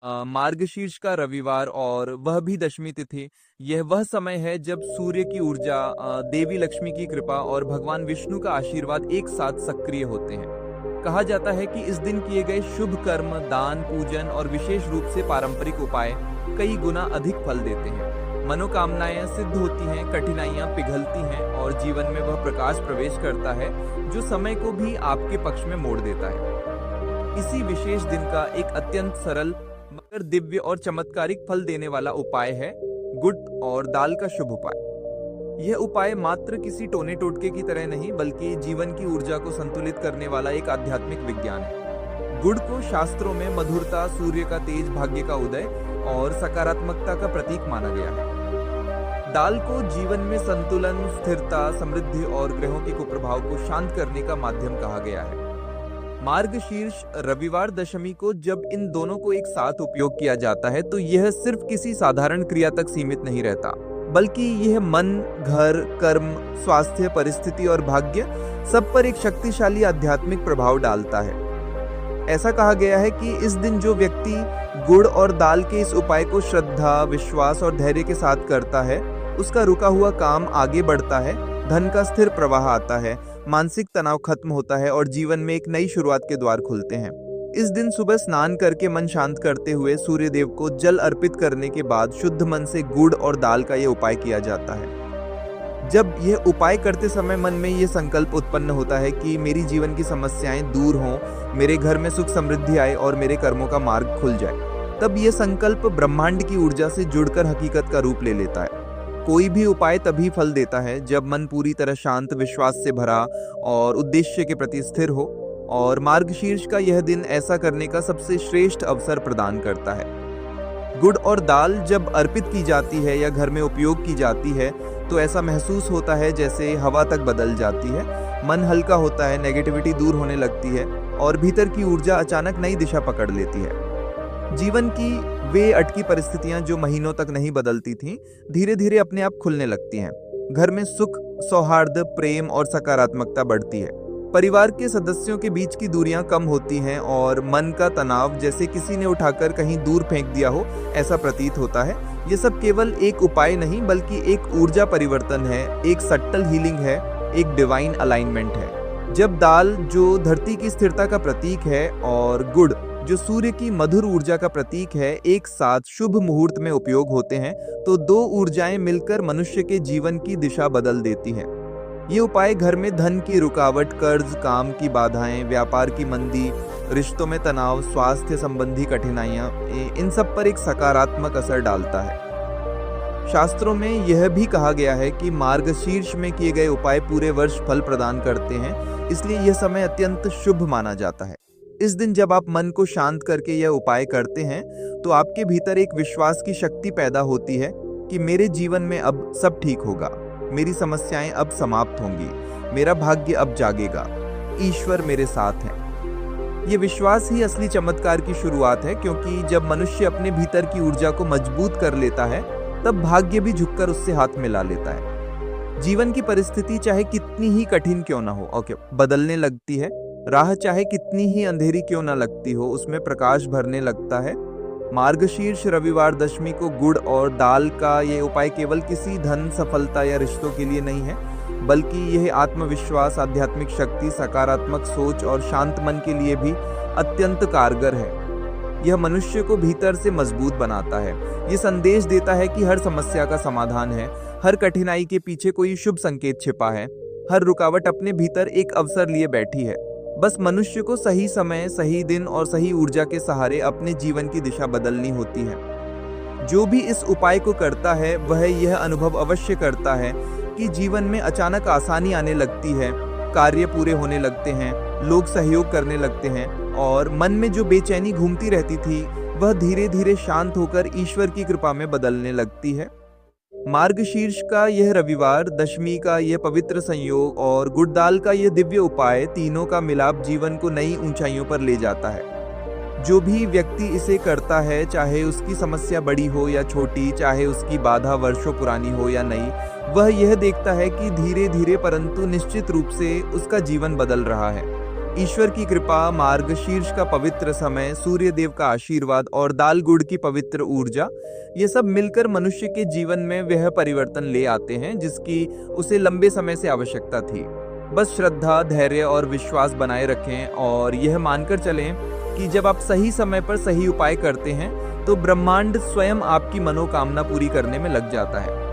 मार्गशीर्ष का रविवार और वह भी दशमी तिथि। यह वह समय है जब सूर्य की ऊर्जा, देवी लक्ष्मी की कृपा और भगवान विष्णु का आशीर्वाद एक साथ सक्रिय होते हैं। कहा जाता है कि इस दिन किए गए शुभ कर्म, दान, पूजन और विशेष रूप से पारंपरिक उपाय कई गुना अधिक फल देते हैं। मनोकामनाएं सिद्ध होती हैं, कठिनाइयां पिघलती हैं और जीवन में वह प्रकाश प्रवेश करता है जो समय को भी आपके पक्ष में मोड़ देता है। इसी विशेष दिन का एक अत्यंत सरल मगर दिव्य और चमत्कारिक फल देने वाला उपाय है गुड़ और दाल का शुभ उपाय। यह उपाय मात्र किसी टोने टोटके की तरह नहीं, बल्कि जीवन की ऊर्जा को संतुलित करने वाला एक आध्यात्मिक विज्ञान है। गुड़ को शास्त्रों में मधुरता, सूर्य का तेज, भाग्य का उदय और सकारात्मकता का प्रतीक माना गया है। दाल को जीवन में संतुलन, स्थिरता, समृद्धि और ग्रहों के कुप्रभाव को शांत करने का माध्यम कहा गया है। मार्गशीर्ष रविवार दशमी को जब इन दोनों को एक साथ उपयोग किया जाता है तो यह सिर्फ किसी साधारण क्रिया तक सीमित नहीं रहता, बल्कि यह मन, घर, कर्म, स्वास्थ्य, परिस्थिति और भाग्य सब पर एक शक्तिशाली आध्यात्मिक प्रभाव डालता है। ऐसा कहा गया है कि इस दिन जो व्यक्ति गुड़ और दाल के इस उपाय को श्रद्धा, विश्वास और धैर्य के साथ करता है, उसका रुका हुआ काम आगे बढ़ता है, धन का स्थिर प्रवाह आता है, मानसिक तनाव खत्म होता है और जीवन में एक नई शुरुआत के द्वार खुलते हैं। इस दिन सुबह स्नान करके मन शांत करते हुए सूर्य देव को जल अर्पित करने के बाद शुद्ध मन से गुड़ और दाल का यह उपाय किया जाता है। जब यह उपाय करते समय मन में यह संकल्प उत्पन्न होता है कि मेरी जीवन की समस्याएं दूर हों, मेरे घर में सुख समृद्धि आए और मेरे कर्मों का मार्ग खुल जाए, तब यह संकल्प ब्रह्मांड की ऊर्जा से जुड़कर हकीकत का रूप ले लेता है। कोई भी उपाय तभी फल देता है जब मन पूरी तरह शांत, विश्वास से भरा और उद्देश्य के प्रति स्थिर हो, और मार्गशीर्ष का यह दिन ऐसा करने का सबसे श्रेष्ठ अवसर प्रदान करता है। गुड़ और दाल जब अर्पित की जाती है या घर में उपयोग की जाती है तो ऐसा महसूस होता है जैसे हवा तक बदल जाती है, मन हल्का होता है, नेगेटिविटी दूर होने लगती है और भीतर की ऊर्जा अचानक नई दिशा पकड़ लेती है। जीवन की वे अटकी परिस्थितियां जो महीनों तक नहीं बदलती थीं, धीरे धीरे अपने आप खुलने लगती हैं। घर में सुख, सौहार्द, प्रेम और सकारात्मकता बढ़ती है। परिवार के सदस्यों के बीच की दूरियां कम होती हैं और मन का तनाव जैसे किसी ने उठाकर कहीं दूर फेंक दिया हो, ऐसा प्रतीत होता है। ये सब केवल एक उपाय नहीं, बल्कि एक ऊर्जा परिवर्तन है, एक सटल हीलिंग है, एक डिवाइन अलाइनमेंट है। जब दाल, जो धरती की स्थिरता का प्रतीक है, और गुड़, जो सूर्य की मधुर ऊर्जा का प्रतीक है, एक साथ शुभ मुहूर्त में उपयोग होते हैं तो दो ऊर्जाएं मिलकर मनुष्य के जीवन की दिशा बदल देती हैं। ये उपाय घर में धन की रुकावट, कर्ज, काम की बाधाएं, व्यापार की मंदी, रिश्तों में तनाव, स्वास्थ्य संबंधी कठिनाइयां, इन सब पर एक सकारात्मक असर डालता है। शास्त्रों में यह भी कहा गया है कि मार्गशीर्ष में किए गए उपाय पूरे वर्ष फल प्रदान करते हैं, इसलिए यह समय अत्यंत शुभ माना जाता है। इस दिन जब आप मन को शांत करके यह उपाय करते हैं तो आपके भीतर एक विश्वास की शक्ति पैदा होती है कि मेरे जीवन में अब सब ठीक होगा, मेरी समस्याएं अब समाप्त होंगी, मेरा भाग्य अब जागेगा, ईश्वर मेरे साथ है। ये विश्वास ही असली चमत्कार की शुरुआत है, क्योंकि जब मनुष्य अपने भीतर की ऊर्जा को मजबूत कर लेता है तब भाग्य भी झुककर उससे हाथ मिला लेता है। जीवन की परिस्थिति चाहे कितनी ही कठिन क्यों ना हो, बदलने लगती है। राह चाहे कितनी ही अंधेरी क्यों ना लगती हो, उसमें प्रकाश भरने लगता है। मार्गशीर्ष रविवार दशमी को गुड़ और दाल का ये उपाय केवल किसी धन, सफलता या रिश्तों के लिए नहीं है, बल्कि यह आत्मविश्वास, आध्यात्मिक शक्ति, सकारात्मक सोच और शांत मन के लिए भी अत्यंत कारगर है। यह मनुष्य को भीतर से मजबूत बनाता है। ये संदेश देता है कि हर समस्या का समाधान है, हर कठिनाई के पीछे कोई शुभ संकेत छिपा है, हर रुकावट अपने भीतर एक अवसर लिए बैठी है। बस मनुष्य को सही समय, सही दिन और सही ऊर्जा के सहारे अपने जीवन की दिशा बदलनी होती है। जो भी इस उपाय को करता है वह यह अनुभव अवश्य करता है कि जीवन में अचानक आसानी आने लगती है, कार्य पूरे होने लगते हैं, लोग सहयोग करने लगते हैं और मन में जो बेचैनी घूमती रहती थी वह धीरे धीरे शांत होकर ईश्वर की कृपा में बदलने लगती है। मार्गशीर्ष का यह रविवार, दशमी का यह पवित्र संयोग और गुड़ दाल का यह दिव्य उपाय, तीनों का मिलाप जीवन को नई ऊंचाइयों पर ले जाता है। जो भी व्यक्ति इसे करता है, चाहे उसकी समस्या बड़ी हो या छोटी, चाहे उसकी बाधा वर्षों पुरानी हो या नई, वह यह देखता है कि धीरे धीरे परंतु निश्चित रूप से उसका जीवन बदल रहा है। ईश्वर की कृपा, मार्गशीर्ष का पवित्र समय, सूर्य देव का आशीर्वाद और दाल गुड़ की पवित्र ऊर्जा, ये सब मिलकर मनुष्य के जीवन में वह परिवर्तन ले आते हैं जिसकी उसे लंबे समय से आवश्यकता थी। बस श्रद्धा, धैर्य और विश्वास बनाए रखें और यह मानकर चलें कि जब आप सही समय पर सही उपाय करते हैं तो ब्रह्मांड स्वयं आपकी मनोकामना पूरी करने में लग जाता है।